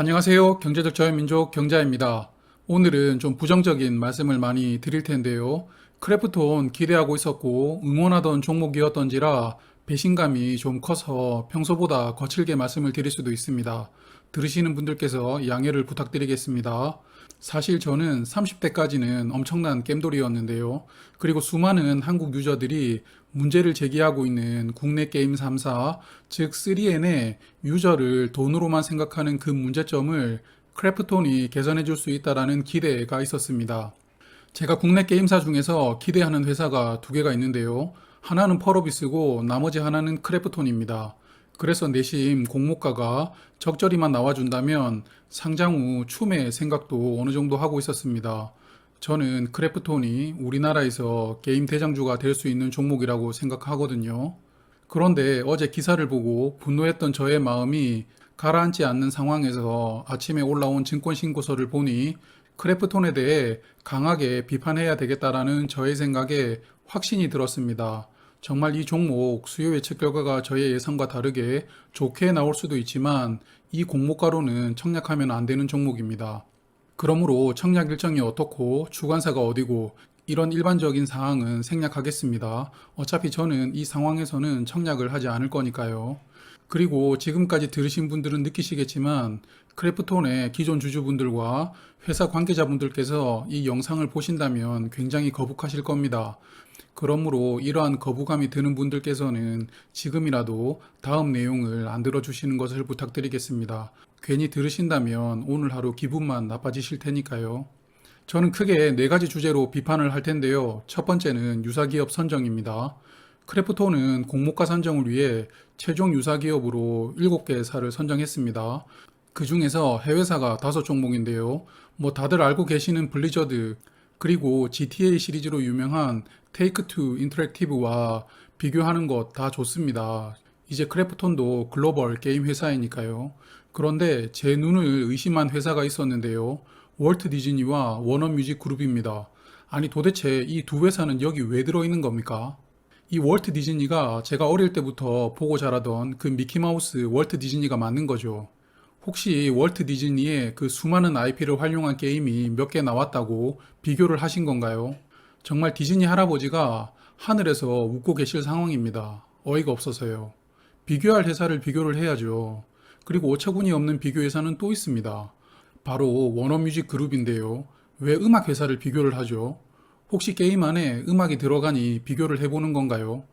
안녕하세요. 경제적 민족 경자입니다. 오늘은 좀 부정적인 말씀을 많이 드릴 텐데요. 크래프톤 기대하고 있었고 응원하던 종목이었던지라 배신감이 좀 커서 평소보다 거칠게 말씀을 드릴 수도 있습니다. 들으시는 분들께서 양해를 부탁드리겠습니다. 사실 저는 30대까지는 엄청난 겜돌이었는데요. 그리고 수많은 한국 유저들이 문제를 제기하고 있는 국내 게임 3사, 즉 3N의 유저를 돈으로만 생각하는 그 문제점을 크래프톤이 개선해 줄 수 있다라는 기대가 있었습니다. 제가 국내 게임사 중에서 기대하는 회사가 두 개가 있는데요. 하나는 펄어비스고 나머지 하나는 크래프톤입니다. 그래서 내심 공모가가 적절히만 나와준다면 상장 후 추매 생각도 어느 정도 하고 있었습니다. 저는 크래프톤이 우리나라에서 게임 대장주가 될 수 있는 종목이라고 생각하거든요. 그런데 어제 기사를 보고 분노했던 저의 마음이 가라앉지 않는 상황에서 아침에 올라온 증권 신고서를 보니 크래프톤에 대해 강하게 비판해야 되겠다라는 저의 생각에 확신이 들었습니다. 정말 이 종목 수요 예측 결과가 저의 예상과 다르게 좋게 나올 수도 있지만 이 공모가로는 청약하면 안 되는 종목입니다. 그러므로 청약 일정이 어떻고 주관사가 어디고 이런 일반적인 사항은 생략하겠습니다. 어차피 저는 이 상황에서는 청약을 하지 않을 거니까요. 그리고 지금까지 들으신 분들은 느끼시겠지만 크래프톤의 기존 주주분들과 회사 관계자분들께서 이 영상을 보신다면 굉장히 거북하실 겁니다. 그러므로 이러한 거부감이 드는 분들께서는 지금이라도 다음 내용을 안 들어주시는 것을 부탁드리겠습니다. 괜히 들으신다면 오늘 하루 기분만 나빠지실 테니까요. 저는 크게 네 가지 주제로 비판을 할 텐데요. 첫 번째는 유사기업 선정입니다. 크래프톤은 공모가 선정을 위해 최종 유사기업으로 7개사를 선정했습니다. 그 중에서 해외사가 5종목인데요. 다들 알고 계시는 블리저드, 그리고 GTA 시리즈로 유명한 테이크2 인터랙티브와 비교하는 것 다 좋습니다. 이제 크래프톤도 글로벌 게임 회사이니까요. 그런데 제 눈을 의심한 회사가 있었는데요. 월트 디즈니와 워너뮤직 그룹입니다. 아니 도대체 이 두 회사는 여기 왜 들어있는 겁니까? 이 월트 디즈니가 제가 어릴 때부터 보고 자라던 그 미키마우스 월트 디즈니가 맞는 거죠. 혹시 월트 디즈니의 그 수많은 IP를 활용한 게임이 몇 개 나왔다고 비교를 하신 건가요? 정말 디즈니 할아버지가 하늘에서 웃고 계실 상황입니다. 어이가 없어서요. 비교할 회사를 비교를 해야죠. 그리고 어처구니 없는 비교 회사는 또 있습니다. 바로 워너뮤직 그룹인데요. 왜 음악 회사를 비교를 하죠? 혹시 게임 안에 음악이 들어가니 비교를 해보는 건가요?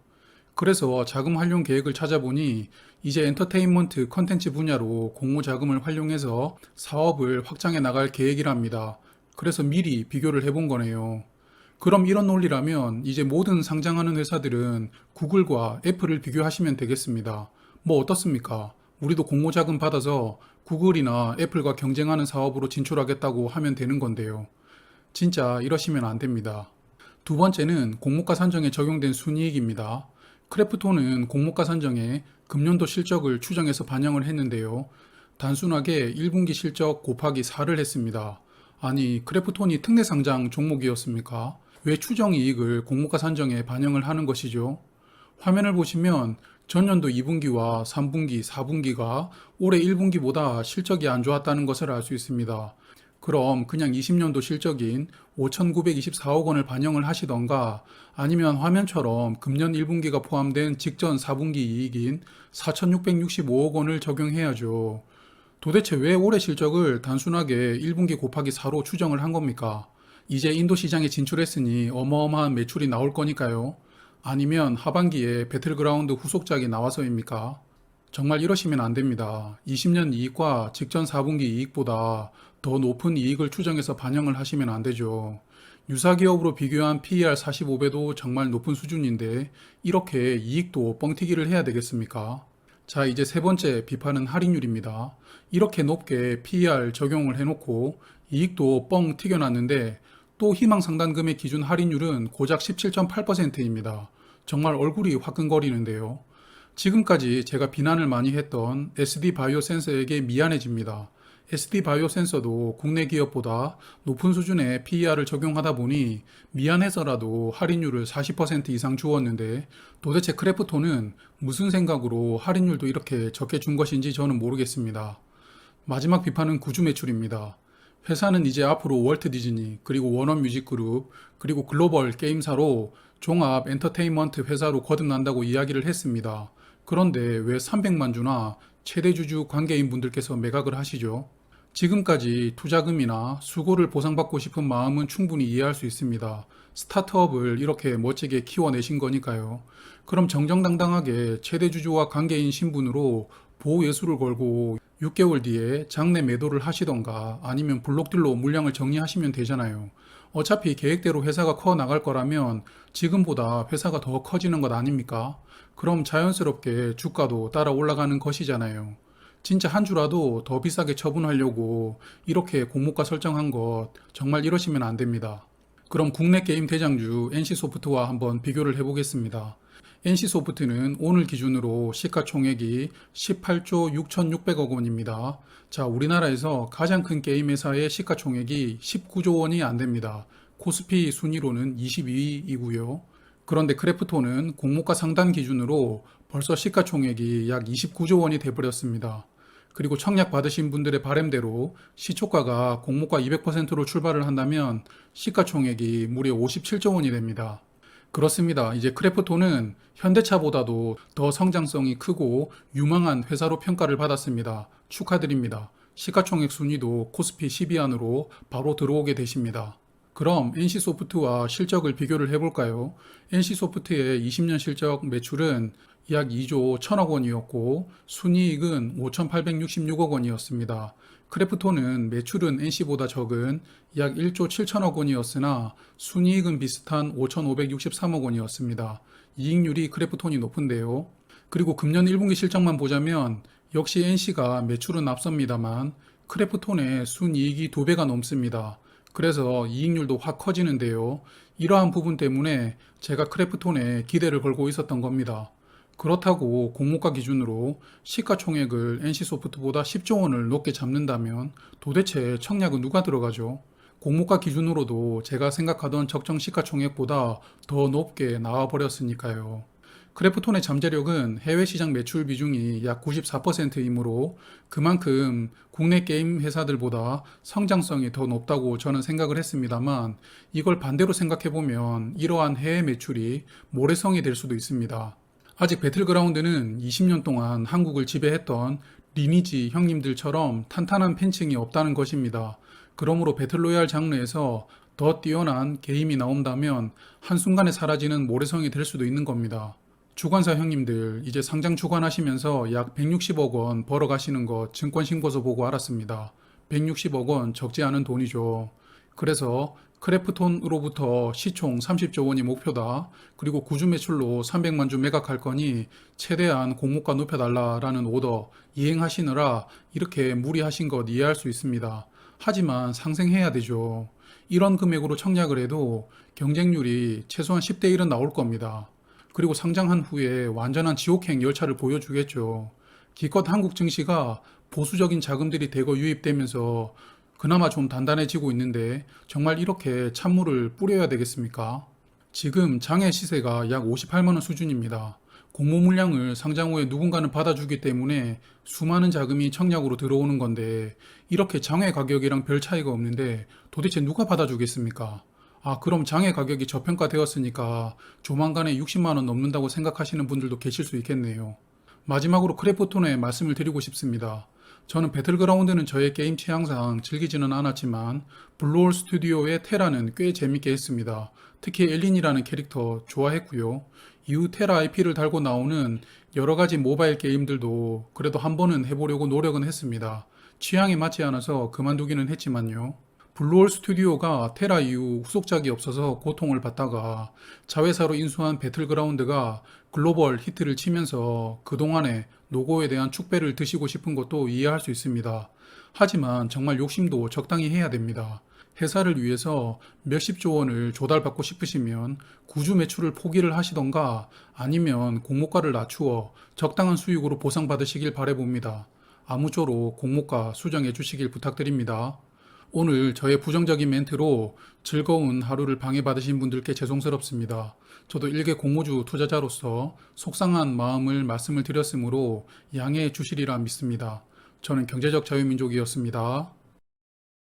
그래서 자금 활용 계획을 찾아보니 이제 엔터테인먼트 컨텐츠 분야로 공모 자금을 활용해서 사업을 확장해 나갈 계획이랍니다. 그래서 미리 비교를 해본 거네요. 그럼 이런 논리라면 이제 모든 상장하는 회사들은 구글과 애플을 비교하시면 되겠습니다. 뭐 어떻습니까? 우리도 공모 자금 받아서 구글이나 애플과 경쟁하는 사업으로 진출하겠다고 하면 되는 건데요. 진짜 이러시면 안 됩니다. 두 번째는 공모가 산정에 적용된 순이익입니다. 크래프톤은 공모가 산정에 금년도 실적을 추정해서 반영을 했는데요. 단순하게 1분기 실적 곱하기 4를 했습니다. 아니, 크래프톤이 특례 상장 종목이었습니까? 왜 추정 이익을 공모가 산정에 반영을 하는 것이죠? 화면을 보시면 전년도 2분기와 3분기, 4분기가 올해 1분기보다 실적이 안 좋았다는 것을 알 수 있습니다. 그럼 그냥 20년도 실적인 5,924억 원을 반영을 하시던가 아니면 화면처럼 금년 1분기가 포함된 직전 4분기 이익인 4,665억 원을 적용해야죠. 도대체 왜 올해 실적을 단순하게 1분기 곱하기 4로 추정을 한 겁니까? 이제 인도 시장에 진출했으니 어마어마한 매출이 나올 거니까요. 아니면 하반기에 배틀그라운드 후속작이 나와서입니까? 정말 이러시면 안 됩니다. 20년 이익과 직전 4분기 이익보다 더 높은 이익을 추정해서 반영을 하시면 안 되죠. 유사기업으로 비교한 PER 45배도 정말 높은 수준인데 이렇게 이익도 뻥튀기를 해야 되겠습니까? 자, 이제 세 번째 비판은 할인율입니다. 이렇게 높게 PER 적용을 해놓고 이익도 뻥 튀겨놨는데 또 희망상단금의 기준 할인율은 고작 17.8%입니다. 정말 얼굴이 화끈거리는데요. 지금까지 제가 비난을 많이 했던 SD바이오센서에게 미안해집니다. SD바이오센서도 국내 기업보다 높은 수준의 PER을 적용하다 보니 미안해서라도 할인율을 40% 이상 주었는데 도대체 크래프톤은 무슨 생각으로 할인율도 이렇게 적게 준 것인지 저는 모르겠습니다. 마지막 비판은 구주 매출입니다. 회사는 이제 앞으로 월트 디즈니, 그리고 워너 뮤직그룹, 그리고 글로벌 게임사로 종합 엔터테인먼트 회사로 거듭난다고 이야기를 했습니다. 그런데 왜 300만 주나 최대 주주 관계인 분들께서 매각을 하시죠? 지금까지 투자금이나 수고를 보상받고 싶은 마음은 충분히 이해할 수 있습니다. 스타트업을 이렇게 멋지게 키워내신 거니까요. 그럼 정정당당하게 최대 주주와 관계인 신분으로 보호예수를 걸고 6개월 뒤에 장내 매도를 하시던가 아니면 블록딜로 물량을 정리하시면 되잖아요. 어차피 계획대로 회사가 커 나갈 거라면 지금보다 회사가 더 커지는 것 아닙니까? 그럼 자연스럽게 주가도 따라 올라가는 것이잖아요. 진짜 한 주라도 더 비싸게 처분하려고 이렇게 공모가 설정한 것 정말 이러시면 안 됩니다. 그럼 국내 게임 대장주 NC소프트와 한번 비교를 해보겠습니다. NC소프트는 오늘 기준으로 시가총액이 18조 6,600억 원입니다. 자, 우리나라에서 가장 큰 게임 회사의 시가총액이 19조 원이 안 됩니다. 코스피 순위로는 22위이고요. 그런데 크래프톤은 공모가 상단 기준으로 벌써 시가총액이 약 29조 원이 돼버렸습니다. 그리고 청약 받으신 분들의 바램대로 시초가가 공모가 200%로 출발을 한다면 시가총액이 무려 57조 원이 됩니다. 그렇습니다. 이제 크래프톤은 현대차보다도 더 성장성이 크고 유망한 회사로 평가를 받았습니다. 축하드립니다. 시가총액 순위도 코스피 10위 안으로 바로 들어오게 되십니다. 그럼 NC소프트와 실적을 비교를 해볼까요? NC소프트의 20년 실적 매출은 약 2조 1천억 원이었고 순이익은 5,866억 원이었습니다. 크래프톤은 매출은 NC보다 적은 약 1조 7천억 원이었으나 순이익은 비슷한 5,563억 원이었습니다. 이익률이 크래프톤이 높은데요. 그리고 금년 1분기 실적만 보자면 역시 NC가 매출은 앞섭니다만 크래프톤의 순이익이 2배가 넘습니다. 그래서 이익률도 확 커지는데요. 이러한 부분 때문에 제가 크래프톤에 기대를 걸고 있었던 겁니다. 그렇다고 공모가 기준으로 시가총액을 NC소프트보다 10조 원을 높게 잡는다면 도대체 청약은 누가 들어가죠? 공모가 기준으로도 제가 생각하던 적정 시가총액보다 더 높게 나와버렸으니까요. 크래프톤의 잠재력은 해외 시장 매출 비중이 약 94%이므로 그만큼 국내 게임 회사들보다 성장성이 더 높다고 저는 생각을 했습니다만 이걸 반대로 생각해보면 이러한 해외 매출이 모래성이 될 수도 있습니다. 아직 배틀그라운드는 20년 동안 한국을 지배했던 리니지 형님들처럼 탄탄한 팬층이 없다는 것입니다. 그러므로 배틀로얄 장르에서 더 뛰어난 게임이 나온다면 한순간에 사라지는 모래성이 될 수도 있는 겁니다. 주관사 형님들 이제 상장 주관하시면서 약 160억 원 벌어 가시는 거 증권신고서 보고 알았습니다. 160억 원 적지 않은 돈이죠. 그래서 크래프톤으로부터 시총 30조 원이 목표다. 그리고 구주 매출로 300만 주 매각할 거니 최대한 공모가 높여달라라는 오더 이행하시느라 이렇게 무리하신 것 이해할 수 있습니다. 하지만 상생해야 되죠. 이런 금액으로 청약을 해도 경쟁률이 최소한 10대 1은 나올 겁니다. 그리고 상장한 후에 완전한 지옥행 열차를 보여주겠죠. 기껏 한국 증시가 보수적인 자금들이 대거 유입되면서 그나마 좀 단단해지고 있는데 정말 이렇게 찬물을 뿌려야 되겠습니까? 지금 장외 시세가 약 58만 원 수준입니다. 공모 물량을 상장 후에 누군가는 받아주기 때문에 수많은 자금이 청약으로 들어오는 건데 이렇게 장외 가격이랑 별 차이가 없는데 도대체 누가 받아주겠습니까? 아, 그럼 장외 가격이 저평가되었으니까 조만간에 60만 원 넘는다고 생각하시는 분들도 계실 수 있겠네요. 마지막으로 크래프톤에 말씀을 드리고 싶습니다. 저는 배틀그라운드는 저의 게임 취향상 즐기지는 않았지만 블루홀 스튜디오의 테라는 꽤 재밌게 했습니다. 특히 엘린이라는 캐릭터 좋아했고요. 이후 테라 IP를 달고 나오는 여러 가지 모바일 게임들도 그래도 한 번은 해보려고 노력은 했습니다. 취향에 맞지 않아서 그만두기는 했지만요. 블루홀 스튜디오가 테라 이후 후속작이 없어서 고통을 받다가 자회사로 인수한 배틀그라운드가 글로벌 히트를 치면서 그동안의 노고에 대한 축배를 드시고 싶은 것도 이해할 수 있습니다. 하지만 정말 욕심도 적당히 해야 됩니다. 회사를 위해서 몇십조 원을 조달받고 싶으시면 구주 매출을 포기를 하시던가 아니면 공모가를 낮추어 적당한 수익으로 보상받으시길 바라봅니다. 아무쪼록 공모가 수정해 주시길 부탁드립니다. 오늘 저의 부정적인 멘트로 즐거운 하루를 방해받으신 분들께 죄송스럽습니다. 저도 일개 공모주 투자자로서 속상한 마음을 말씀을 드렸으므로 양해해 주시리라 믿습니다. 저는 경제적 자유민족이었습니다.